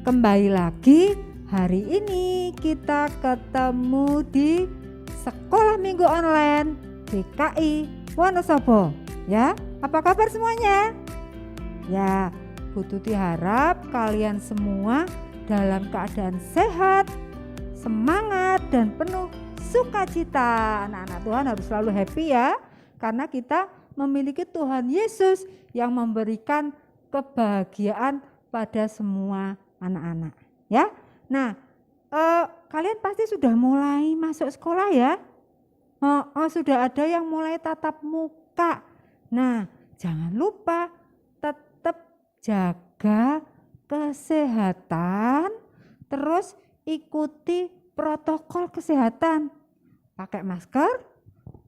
Kembali lagi, hari ini kita ketemu di Sekolah Minggu Online GKI Wonosobo. Ya, apa kabar semuanya? Ya, Bu Tuti harap kalian semua dalam keadaan sehat, semangat dan penuh sukacita. Anak-anak Tuhan harus selalu happy ya, karena kita memiliki Tuhan Yesus yang memberikan kebahagiaan pada semua anak-anak ya. Nah, kalian pasti sudah mulai masuk sekolah ya. Sudah ada yang mulai tatap muka. Nah, jangan lupa tetap jaga kesehatan, terus ikuti protokol kesehatan. Pakai masker,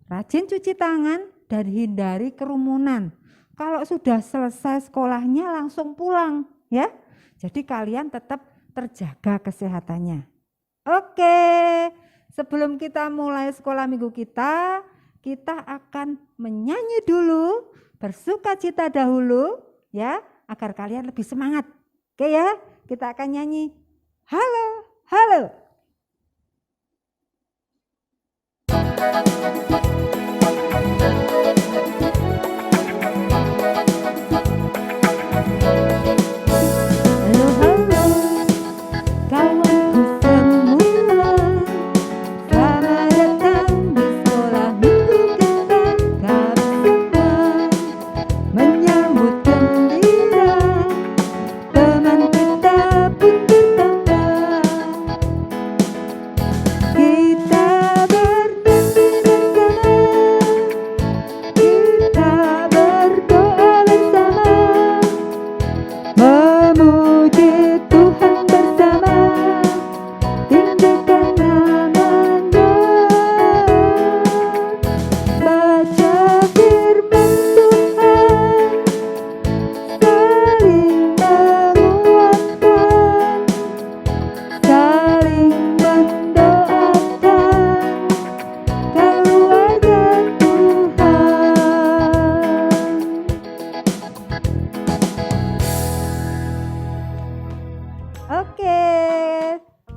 rajin cuci tangan, dan hindari kerumunan. Kalau sudah selesai sekolahnya langsung pulang ya. Jadi kalian tetap terjaga kesehatannya. Oke, sebelum kita mulai sekolah minggu kita akan menyanyi dulu, bersukacita dahulu ya, agar kalian lebih semangat. Oke ya, kita akan nyanyi halo, halo.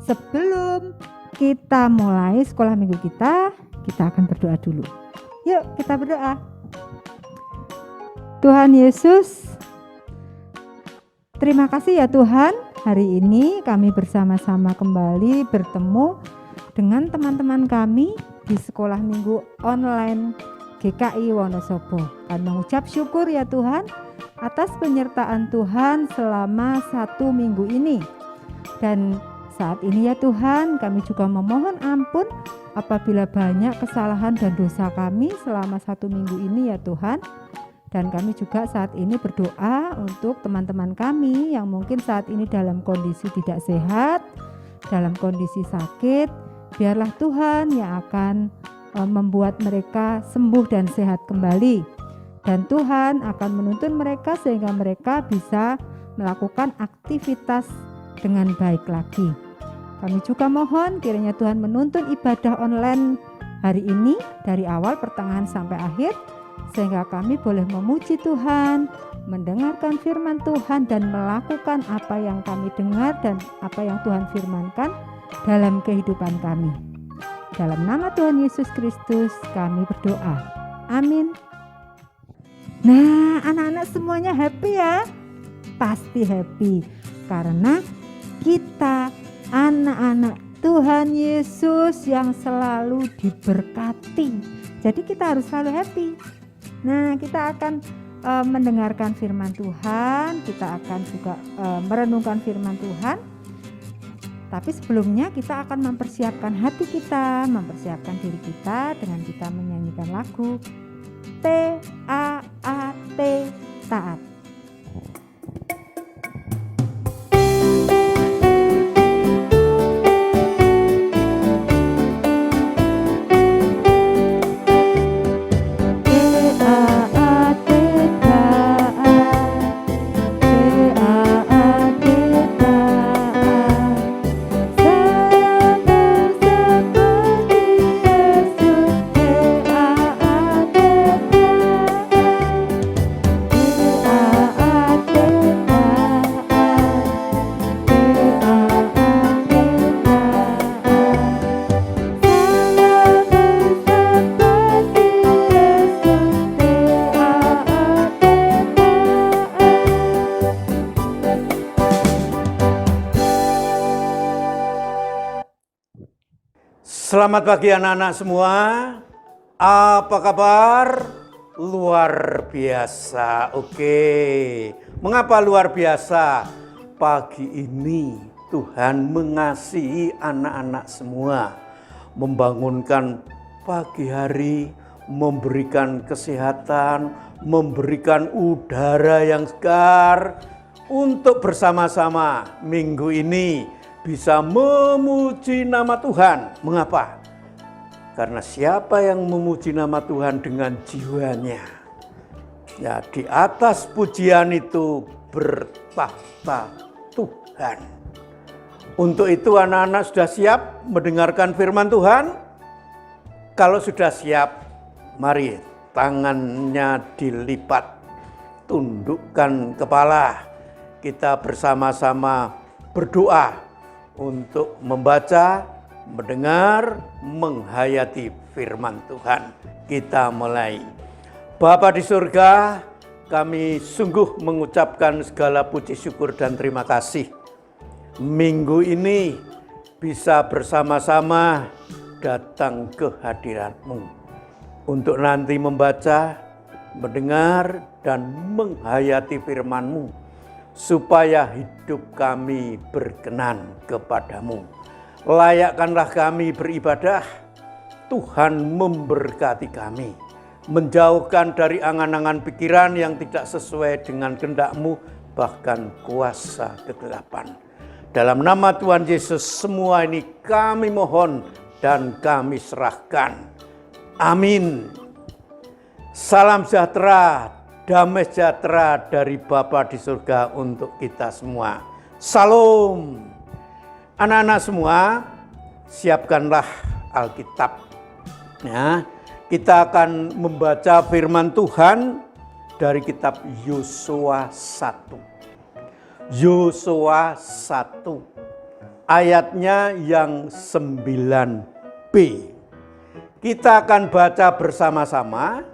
Sebelum kita mulai sekolah minggu kita akan berdoa dulu. Yuk kita berdoa. Tuhan Yesus, terima kasih ya Tuhan, hari ini kami bersama-sama kembali bertemu dengan teman-teman kami di sekolah minggu online GKI Wonosobo. Kami mengucap syukur ya Tuhan atas penyertaan Tuhan selama 1 minggu ini. Dan saat ini ya Tuhan, kami juga memohon ampun apabila banyak kesalahan dan dosa kami selama 1 minggu ini ya Tuhan. Dan kami juga saat ini berdoa untuk teman-teman kami yang mungkin saat ini dalam kondisi tidak sehat, dalam kondisi sakit. Biarlah Tuhan yang akan membuat mereka sembuh dan sehat kembali. Dan Tuhan akan menuntun mereka sehingga mereka bisa melakukan aktivitas dengan baik lagi. Kami juga mohon kiranya Tuhan menuntun ibadah online hari ini dari awal, pertengahan sampai akhir, sehingga kami boleh memuji Tuhan, mendengarkan firman Tuhan dan melakukan apa yang kami dengar dan apa yang Tuhan firmankan dalam kehidupan kami. Dalam nama Tuhan Yesus Kristus kami berdoa. Amin. Nah, anak-anak semuanya happy ya? Pasti happy karena kita anak-anak Tuhan Yesus yang selalu diberkati. Jadi kita harus selalu happy. Nah, kita akan mendengarkan firman Tuhan, kita akan juga merenungkan firman Tuhan. Tapi sebelumnya kita akan mempersiapkan hati kita, mempersiapkan diri kita dengan kita menyanyikan lagu T-A-A-T, taat. Selamat pagi anak-anak semua. Apa kabar? Luar biasa. Oke. Mengapa luar biasa? Pagi ini Tuhan mengasihi anak-anak semua. Membangunkan pagi hari, memberikan kesehatan, memberikan udara yang segar untuk bersama-sama minggu ini bisa memuji nama Tuhan. Mengapa? Karena siapa yang memuji nama Tuhan dengan jiwanya, ya di atas pujian itu bertahta Tuhan. Untuk itu anak-anak sudah siap mendengarkan firman Tuhan? Kalau sudah siap, mari tangannya dilipat, tundukkan kepala. Kita bersama-sama berdoa untuk membaca, mendengar, menghayati firman Tuhan. Kita mulai. Bapa di surga, kami sungguh mengucapkan segala puji syukur dan terima kasih. Minggu ini bisa bersama-sama datang ke hadirat-Mu untuk nanti membaca, mendengar, dan menghayati firman-Mu. Supaya hidup kami berkenan kepadamu. Layakkanlah kami beribadah, Tuhan memberkati kami. Menjauhkan dari angan-angan pikiran yang tidak sesuai dengan kehendak-Mu, bahkan kuasa kegelapan. Dalam nama Tuhan Yesus semua ini kami mohon dan kami serahkan. Amin. Salam sejahtera, damai sejahtera dari Bapa di surga untuk kita semua. Salam. Anak-anak semua, siapkanlah Alkitab. Ya, kita akan membaca firman Tuhan dari kitab Yosua 1. Yosua 1. Ayatnya yang 9b. Kita akan baca bersama-sama.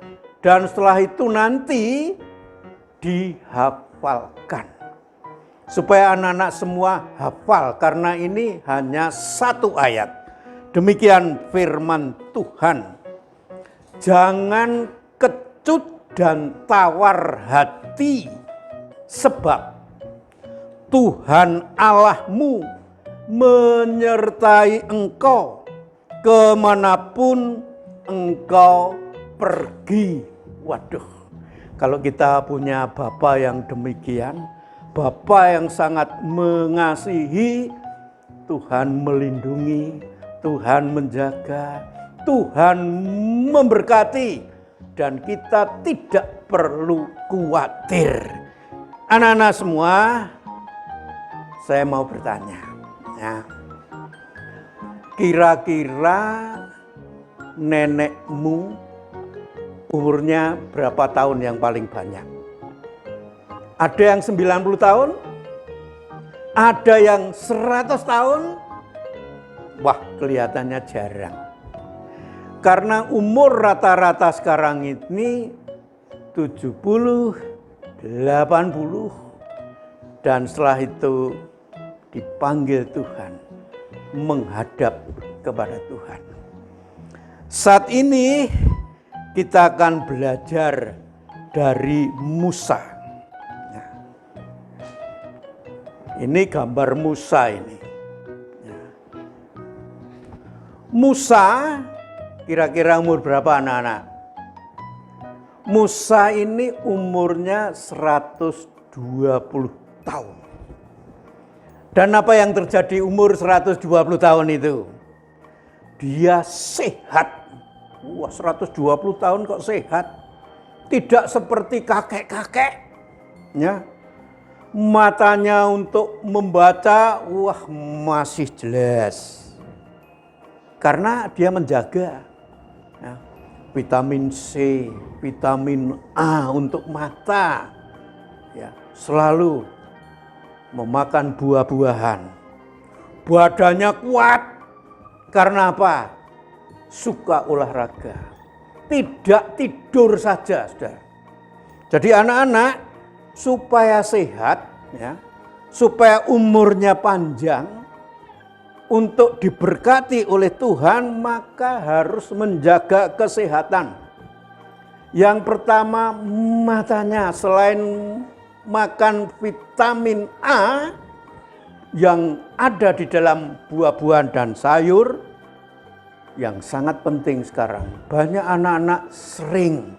Dan setelah itu nanti dihafalkan. Supaya anak-anak semua hafal. Karena ini hanya satu ayat. Demikian firman Tuhan. Jangan kecut dan tawar hati. Sebab Tuhan Allahmu menyertai engkau kemanapun engkau pergi. Waduh, kalau kita punya Bapa yang demikian, Bapa yang sangat mengasihi, Tuhan melindungi, Tuhan menjaga, Tuhan memberkati, dan kita tidak perlu khawatir. Anak-anak semua, saya mau bertanya, ya, kira-kira nenekmu umurnya berapa tahun yang paling banyak? Ada yang 90 tahun? Ada yang 100 tahun? Wah, kelihatannya jarang. Karena umur rata-rata sekarang ini 70, 80, dan setelah itu dipanggil Tuhan, menghadap kepada Tuhan. Saat ini kita akan belajar dari Musa. Nah, ini gambar Musa ini. Nah, Musa kira-kira umur berapa anak-anak? Musa ini umurnya 120 tahun. Dan apa yang terjadi umur 120 tahun itu? Dia sehat. Wah, 120 tahun kok sehat. Tidak seperti kakek-kakek. Ya. Matanya untuk membaca, wah masih jelas. Karena dia menjaga. Ya. Vitamin C, vitamin A untuk mata. Ya, selalu memakan buah-buahan. Badannya kuat. Karena apa? Suka olahraga, tidak tidur saja, saudara. Jadi anak-anak supaya sehat, ya, supaya umurnya panjang, untuk diberkati oleh Tuhan, maka harus menjaga kesehatan. Yang pertama, matanya. Selain makan vitamin A yang ada di dalam buah-buahan dan sayur, yang sangat penting sekarang, banyak anak-anak sering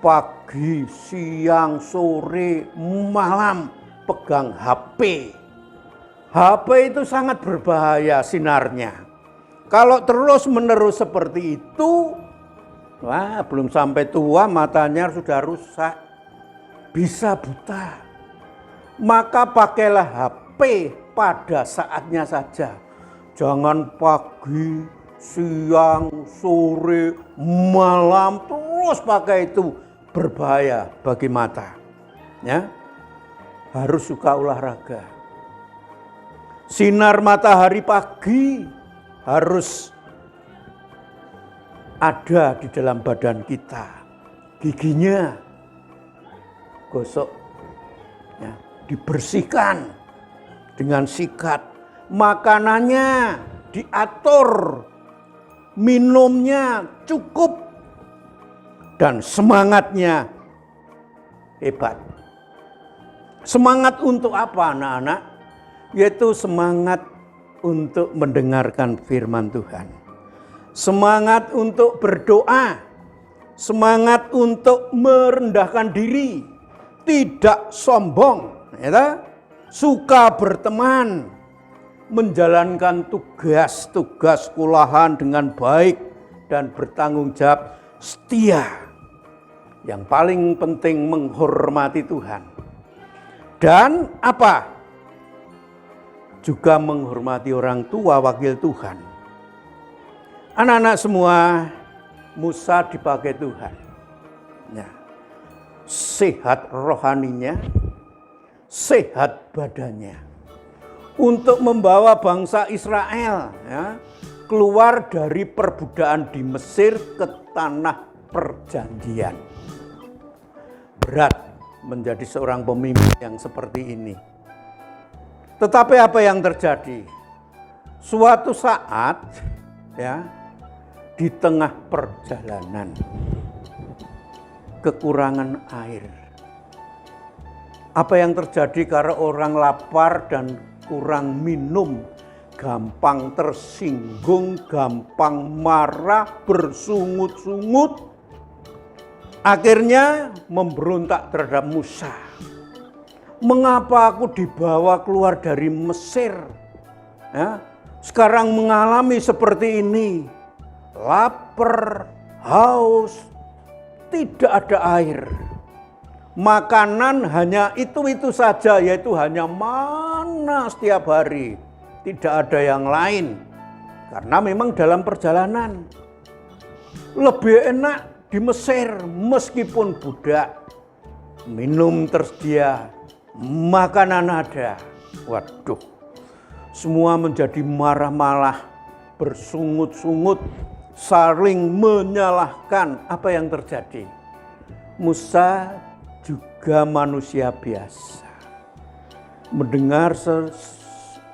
pagi, siang, sore, malam pegang HP. HP itu sangat berbahaya sinarnya. Kalau terus-menerus seperti itu, wah, belum sampai tua matanya sudah rusak, bisa buta. Maka pakailah HP pada saatnya saja. Jangan pagi, siang, sore, malam terus pakai itu, berbahaya bagi mata. Ya, harus suka olahraga. Sinar matahari pagi harus ada di dalam badan kita. Giginya gosok, ya, dibersihkan dengan sikat. Makanannya diatur, minumnya cukup, dan semangatnya hebat. Semangat untuk apa, anak-anak? Yaitu semangat untuk mendengarkan firman Tuhan. Semangat untuk berdoa. Semangat untuk merendahkan diri. Tidak sombong. Ya, suka berteman. Menjalankan tugas-tugas sekolahan dengan baik dan bertanggung jawab, setia. Yang paling penting menghormati Tuhan. Dan apa? Juga menghormati orang tua, wakil Tuhan. Anak-anak semua, Musa dipakai Tuhan. Ya. Sehat rohaninya, sehat badannya. Untuk membawa bangsa Israel, ya, keluar dari perbudakan di Mesir ke tanah perjanjian. Berat menjadi seorang pemimpin yang seperti ini. Tetapi apa yang terjadi? Suatu saat, ya, di tengah perjalanan, kekurangan air. Apa yang terjadi karena orang lapar dan kurang minum, gampang tersinggung, gampang marah, bersungut-sungut, akhirnya memberontak terhadap Musa. Mengapa aku dibawa keluar dari Mesir? Ya, sekarang mengalami seperti ini. Lapar, haus, tidak ada air. Makanan hanya itu-itu saja, yaitu hanya mana setiap hari. Tidak ada yang lain. Karena memang dalam perjalanan. Lebih enak di Mesir meskipun budak. Minum tersedia. Makanan ada. Waduh, semua menjadi marah-marah, bersungut-sungut, saling menyalahkan. Apa yang terjadi? Musa juga manusia biasa. Mendengar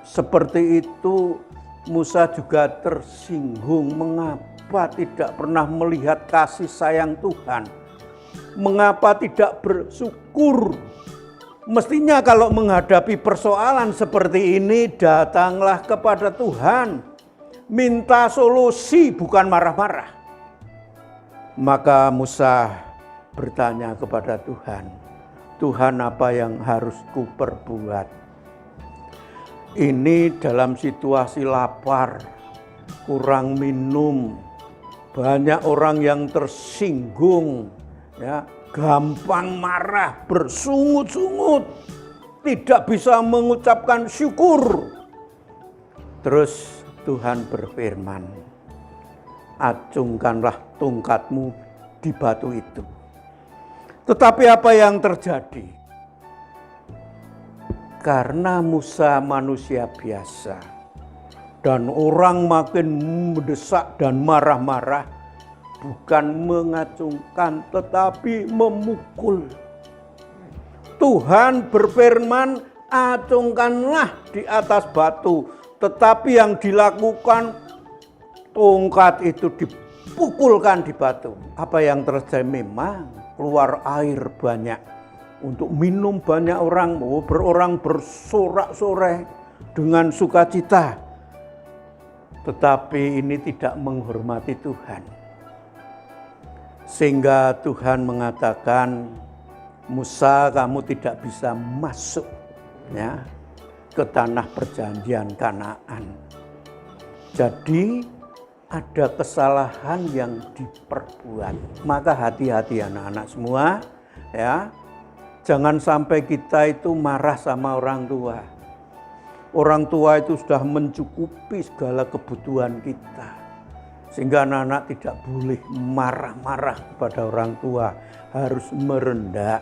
seperti itu, Musa juga tersinggung. Mengapa tidak pernah melihat kasih sayang Tuhan? Mengapa tidak bersyukur? Mestinya kalau menghadapi persoalan seperti ini, datanglah kepada Tuhan. Minta solusi, bukan marah-marah. Maka Musa bertanya kepada Tuhan, Tuhan, apa yang harus ku perbuat? Ini dalam situasi lapar, kurang minum, banyak orang yang tersinggung, ya, gampang marah, bersungut-sungut, tidak bisa mengucapkan syukur. Terus Tuhan berfirman, acungkanlah tongkatmu di batu itu. Tetapi apa yang terjadi? Karena Musa manusia biasa dan orang makin mendesak dan marah-marah, bukan mengacungkan tetapi memukul. Tuhan berfirman, acungkanlah di atas batu. tetapi yang dilakukan tongkat itu dipukulkan di batu. Apa yang terjadi? Memang keluar air banyak untuk minum, banyak orang bersorak-sorai dengan sukacita. Tetapi ini tidak menghormati Tuhan. Sehingga Tuhan mengatakan, Musa, kamu tidak bisa masuk ya ke tanah perjanjian Kanaan. Jadi ada kesalahan yang diperbuat. Maka hati-hati anak-anak semua ya. Jangan sampai kita itu marah sama orang tua. Orang tua itu sudah mencukupi segala kebutuhan kita. Sehingga anak-anak tidak boleh marah-marah kepada orang tua. Harus merendah.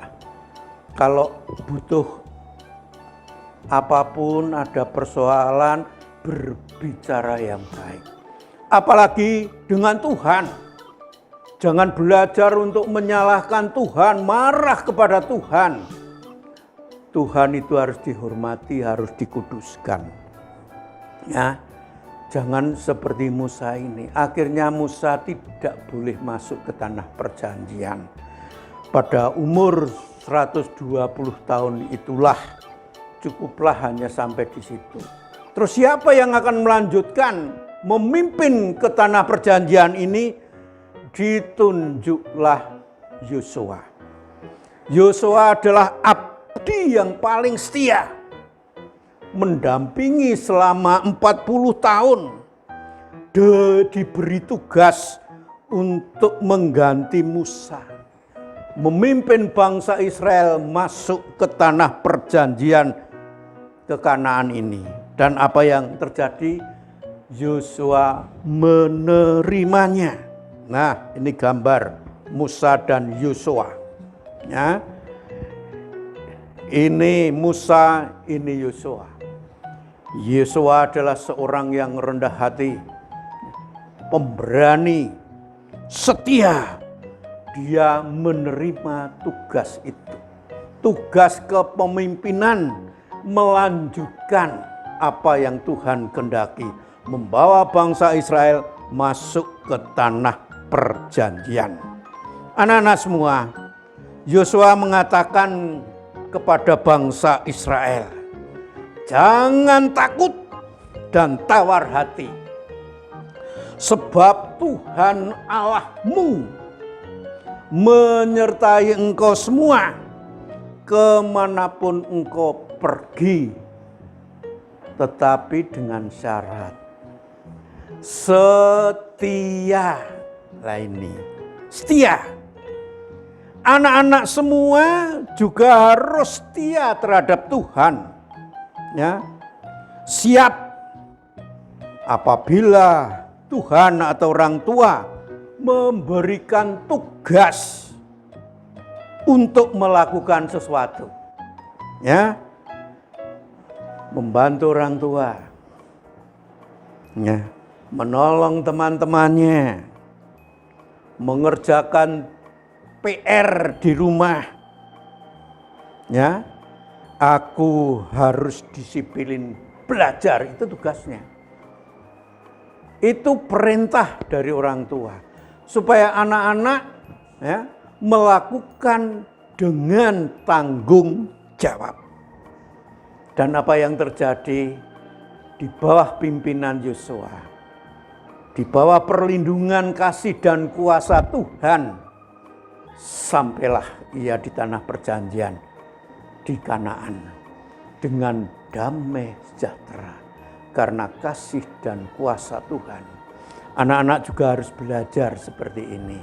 Kalau butuh apapun, ada persoalan, berbicara yang baik. Apalagi dengan Tuhan. Jangan belajar untuk menyalahkan Tuhan, marah kepada Tuhan. Tuhan itu harus dihormati, harus dikuduskan. Ya, jangan seperti Musa ini. Akhirnya Musa tidak boleh masuk ke tanah perjanjian. Pada umur 120 tahun itulah cukuplah hanya sampai di situ. Terus siapa yang akan melanjutkan memimpin ke tanah perjanjian ini? Ditunjuklah Yosua. Yosua adalah abdi yang paling setia. Mendampingi selama 40 tahun. Diberi tugas untuk mengganti Musa. Memimpin bangsa Israel masuk ke tanah perjanjian ke Kanaan ini. Dan apa yang terjadi? Yosua menerimanya. Nah, ini gambar Musa dan Yosua. Ya. Ini Musa, ini Yosua. Yosua adalah seorang yang rendah hati, pemberani, setia. Dia menerima tugas itu. Tugas kepemimpinan, melanjutkan apa yang Tuhan kehendaki. Membawa bangsa Israel masuk ke tanah perjanjian. Anak-anak semua, Yosua mengatakan kepada bangsa Israel, jangan takut dan tawar hati. Sebab Tuhan Allahmu menyertai engkau semua kemanapun engkau pergi. Tetapi dengan syarat setia. Lah ini, setia. Anak-anak semua juga harus setia terhadap Tuhan. Ya. Siap apabila Tuhan atau orang tua memberikan tugas untuk melakukan sesuatu. Ya. Membantu orang tua. Ya. Menolong teman-temannya. Mengerjakan PR di rumah. Ya. Aku harus disiplin belajar, itu tugasnya. Itu perintah dari orang tua. Supaya anak-anak ya, melakukan dengan tanggung jawab. Dan apa yang terjadi di bawah pimpinan Yosua? Di bawah perlindungan kasih dan kuasa Tuhan, sampailah ia di tanah perjanjian di Kanaan dengan damai sejahtera karena kasih dan kuasa Tuhan. Anak-anak juga harus belajar seperti ini.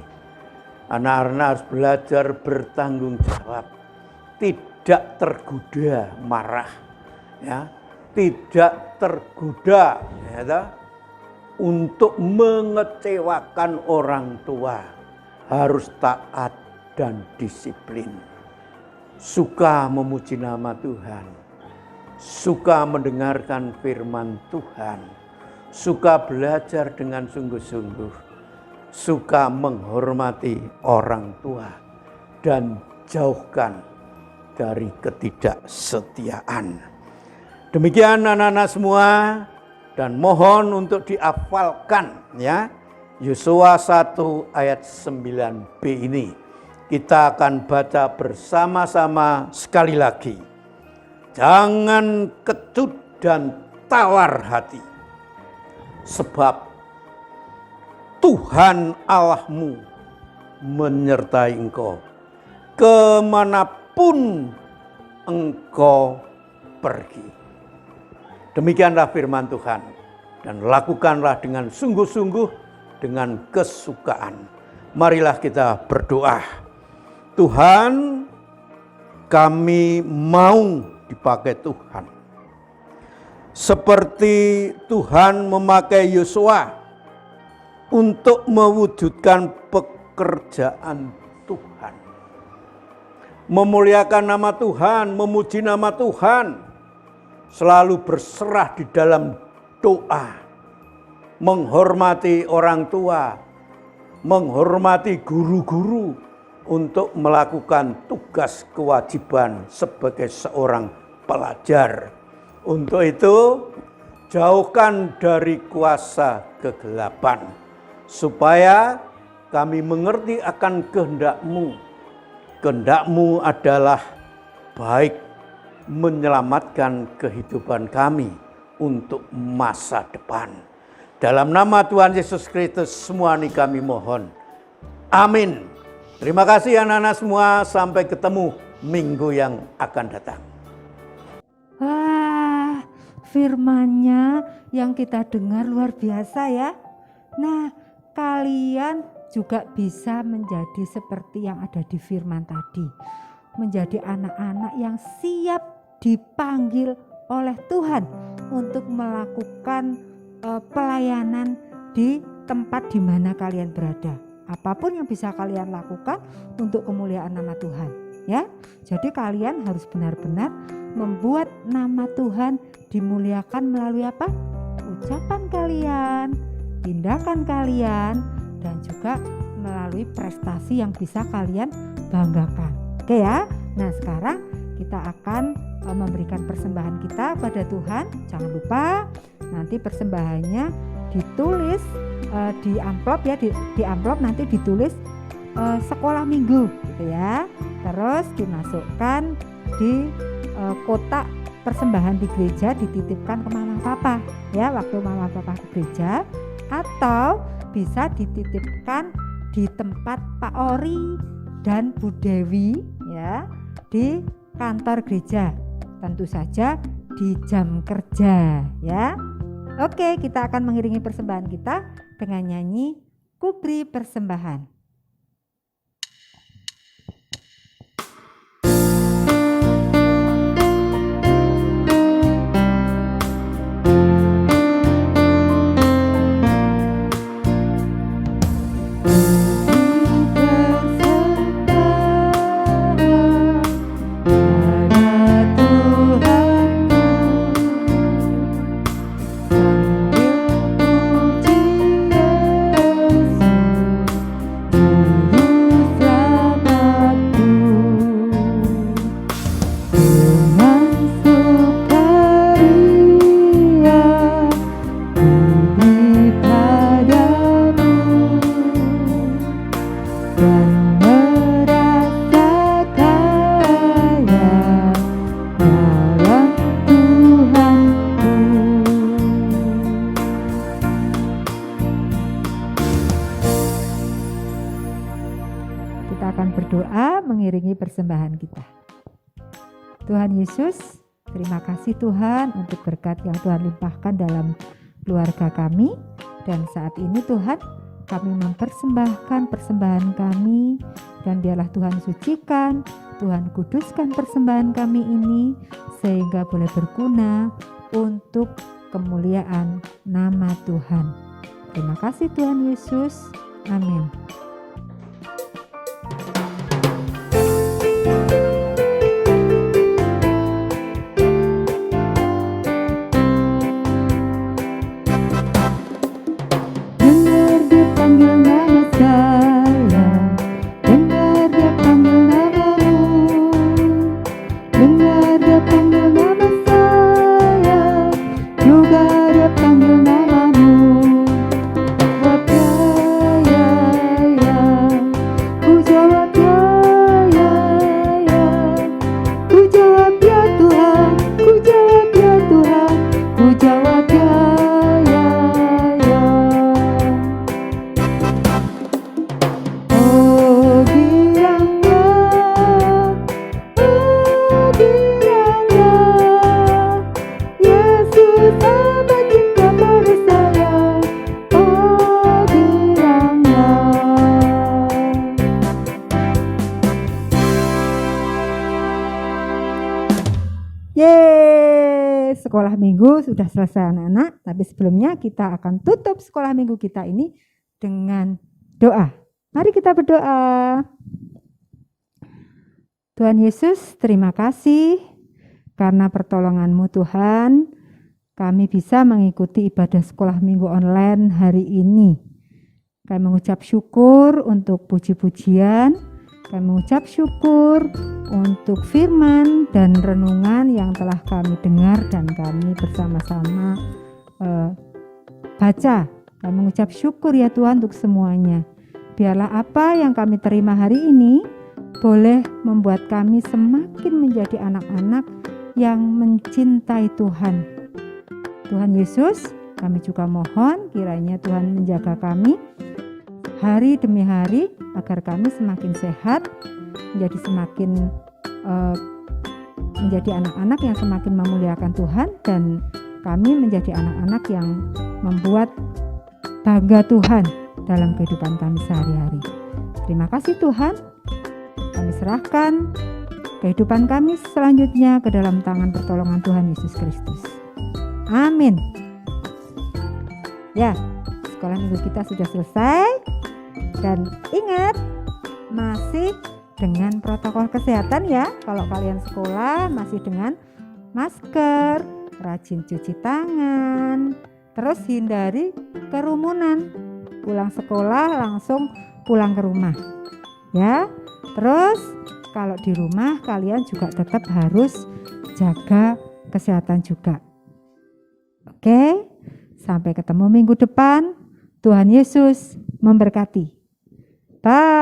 Anak-anak harus belajar bertanggung jawab, tidak tergoda marah, ya, tidak tergoda ya, untuk mengecewakan orang tua. Harus taat dan disiplin. Suka memuji nama Tuhan. Suka mendengarkan firman Tuhan. Suka belajar dengan sungguh-sungguh. Suka menghormati orang tua. Dan jauhkan dari ketidaksetiaan. Demikian anak-anak semua. dan mohon untuk dihafalkan ya. Yosua 1 ayat 9b ini. Kita akan baca bersama-sama sekali lagi. Jangan kecut dan tawar hati, sebab Tuhan Allahmu menyertai engkau kemanapun engkau pergi. Demikianlah firman Tuhan, dan lakukanlah dengan sungguh-sungguh, dengan kesukaan. Marilah kita berdoa. Tuhan, kami mau dipakai Tuhan. Seperti Tuhan memakai Yosua untuk mewujudkan pekerjaan Tuhan. Memuliakan nama Tuhan, memuji nama Tuhan. Selalu berserah di dalam doa. Menghormati orang tua, menghormati guru-guru untuk melakukan tugas kewajiban sebagai seorang pelajar. Untuk itu, jauhkan dari kuasa kegelapan, supaya kami mengerti akan kehendak-Mu. Kehendak-Mu adalah baik, menyelamatkan kehidupan kami untuk masa depan. Dalam nama Tuhan Yesus Kristus semua ini kami mohon. Amin. Terima kasih anak-anak semua. Sampai ketemu minggu yang akan datang. Wah, firman-Nya yang kita dengar luar biasa ya. Nah, kalian juga bisa menjadi seperti yang ada di firman tadi. Menjadi anak-anak yang siap dipanggil oleh Tuhan untuk melakukan pelayanan di tempat di mana kalian berada. Apapun yang bisa kalian lakukan untuk kemuliaan nama Tuhan, ya. Jadi kalian harus benar-benar membuat nama Tuhan dimuliakan melalui apa? Ucapan kalian, tindakan kalian, dan juga melalui prestasi yang bisa kalian banggakan. Oke ya. Nah, sekarang kita akan memberikan persembahan kita pada Tuhan. Jangan lupa nanti persembahannya ditulis di amplop ya, di amplop nanti ditulis sekolah minggu gitu ya. Terus dimasukkan di kotak persembahan di gereja, dititipkan ke mama papa ya waktu mama papa ke gereja, atau bisa dititipkan di tempat Pak Ori dan Bu Dewi ya di kantor gereja. Tentu saja di jam kerja ya. Oke, kita akan mengiringi persembahan kita dengan nyanyi Kuberi Persembahan. Persembahan kita. Tuhan Yesus, terima kasih Tuhan untuk berkat yang Tuhan limpahkan dalam keluarga kami. Dan saat ini Tuhan, kami mempersembahkan persembahan kami, dan biarlah Tuhan sucikan, Tuhan kuduskan persembahan kami ini sehingga boleh berguna untuk kemuliaan nama Tuhan. Terima kasih Tuhan Yesus. Amin. Dengar dia panggil nama saya, juga dia panggil sekolah minggu sudah selesai anak-anak, tapi sebelumnya kita akan tutup sekolah minggu kita ini dengan doa. Mari kita berdoa. Tuhan Yesus, terima kasih karena pertolongan-Mu Tuhan, kami bisa mengikuti ibadah sekolah minggu online hari ini. Kami mengucap syukur untuk puji-pujian, kami mengucap syukur untuk firman dan renungan yang telah kami dengar dan kami bersama-sama baca. Kami mengucap syukur ya Tuhan untuk semuanya. Biarlah apa yang kami terima hari ini boleh membuat kami semakin menjadi anak-anak yang mencintai Tuhan. Tuhan Yesus, kami juga mohon kiranya Tuhan menjaga kami hari demi hari agar kami semakin sehat, menjadi anak-anak yang semakin memuliakan Tuhan, dan kami menjadi anak-anak yang membuat bangga Tuhan dalam kehidupan kami sehari-hari. Terima kasih Tuhan, kami serahkan kehidupan kami selanjutnya ke dalam tangan pertolongan Tuhan Yesus Kristus. Amin. Ya, sekolah minggu kita sudah selesai. Dan ingat, masih dengan protokol kesehatan ya. Kalau kalian sekolah masih dengan masker, rajin cuci tangan, terus hindari kerumunan. Pulang sekolah langsung pulang ke rumah. Ya. Terus kalau di rumah kalian juga tetap harus jaga kesehatan juga. Oke, sampai ketemu minggu depan. Tuhan Yesus memberkati. Bye.